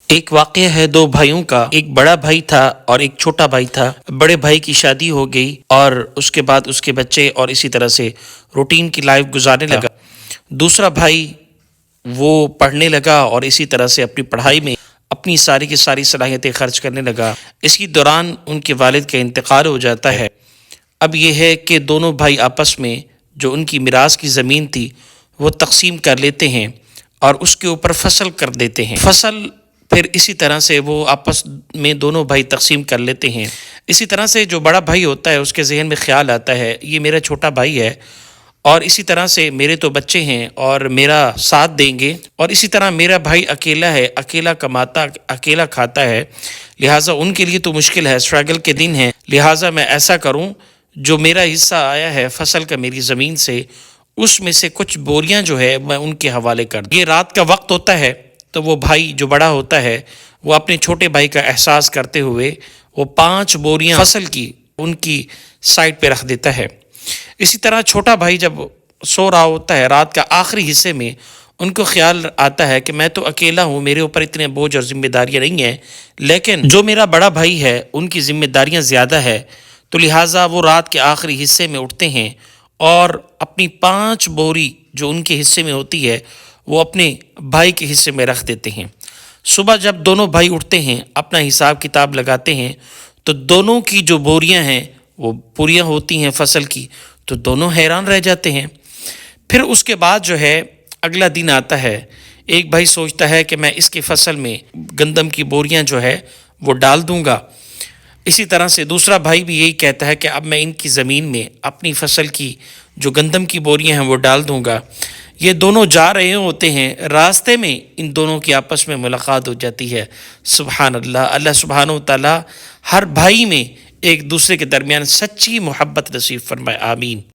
ایک واقعہ ہے دو بھائیوں کا۔ ایک بڑا بھائی تھا اور ایک چھوٹا بھائی تھا۔ بڑے بھائی کی شادی ہو گئی اور اس کے بعد اس کے بچے اور اسی طرح سے روٹین کی لائف گزارنے لگا۔ دوسرا بھائی وہ پڑھنے لگا اور اسی طرح سے اپنی پڑھائی میں اپنی ساری کی ساری صلاحیتیں خرچ کرنے لگا۔ اسی دوران ان کے والد کا انتقال ہو جاتا ہے۔ اب یہ ہے کہ دونوں بھائی آپس میں جو ان کی میراث کی زمین تھی وہ تقسیم کر لیتے ہیں اور اس کے اوپر فصل کر دیتے ہیں۔ فصل پھر اسی طرح سے وہ آپس میں دونوں بھائی تقسیم کر لیتے ہیں۔ اسی طرح سے جو بڑا بھائی ہوتا ہے اس کے ذہن میں خیال آتا ہے یہ میرا چھوٹا بھائی ہے اور اسی طرح سے میرے تو بچے ہیں اور میرا ساتھ دیں گے، اور اسی طرح میرا بھائی اکیلا ہے، اکیلا کماتا اکیلا کھاتا ہے، لہٰذا ان کے لیے تو مشکل ہے، اسٹرگل کے دن ہیں، لہٰذا میں ایسا کروں جو میرا حصہ آیا ہے فصل کا میری زمین سے، اس میں سے کچھ بوریاں جو ہے میں ان کے حوالے کر دوں۔ یہ رات کا وقت ہوتا ہے تو وہ بھائی جو بڑا ہوتا ہے وہ اپنے چھوٹے بھائی کا احساس کرتے ہوئے وہ 5 بوریاں فصل کی ان کی سائڈ پہ رکھ دیتا ہے۔ اسی طرح چھوٹا بھائی جب سو رہا ہوتا ہے رات کا آخری حصے میں، ان کو خیال آتا ہے کہ میں تو اکیلا ہوں، میرے اوپر اتنے بوجھ اور ذمہ داریاں نہیں ہیں، لیکن جو میرا بڑا بھائی ہے ان کی ذمہ داریاں زیادہ ہے، تو لہٰذا وہ رات کے آخری حصے میں اٹھتے ہیں اور اپنی 5 بوری جو ان کے حصے میں ہوتی ہے وہ اپنے بھائی کے حصے میں رکھ دیتے ہیں۔ صبح جب دونوں بھائی اٹھتے ہیں اپنا حساب کتاب لگاتے ہیں تو دونوں کی جو بوریاں ہیں وہ پوریاں ہوتی ہیں فصل کی، تو دونوں حیران رہ جاتے ہیں۔ پھر اس کے بعد جو ہے اگلا دن آتا ہے، ایک بھائی سوچتا ہے کہ میں اس کے فصل میں گندم کی بوریاں جو ہے وہ ڈال دوں گا، اسی طرح سے دوسرا بھائی بھی یہی کہتا ہے کہ اب میں ان کی زمین میں اپنی فصل کی جو گندم کی بوریاں ہیں وہ ڈال دوں گا۔ یہ دونوں جا رہے ہوتے ہیں، راستے میں ان دونوں کی آپس میں ملاقات ہو جاتی ہے۔ سبحان اللہ، اللہ سبحانہ و تعالیٰ ہر بھائی میں ایک دوسرے کے درمیان سچی محبت نصیب فرمائے، آمین۔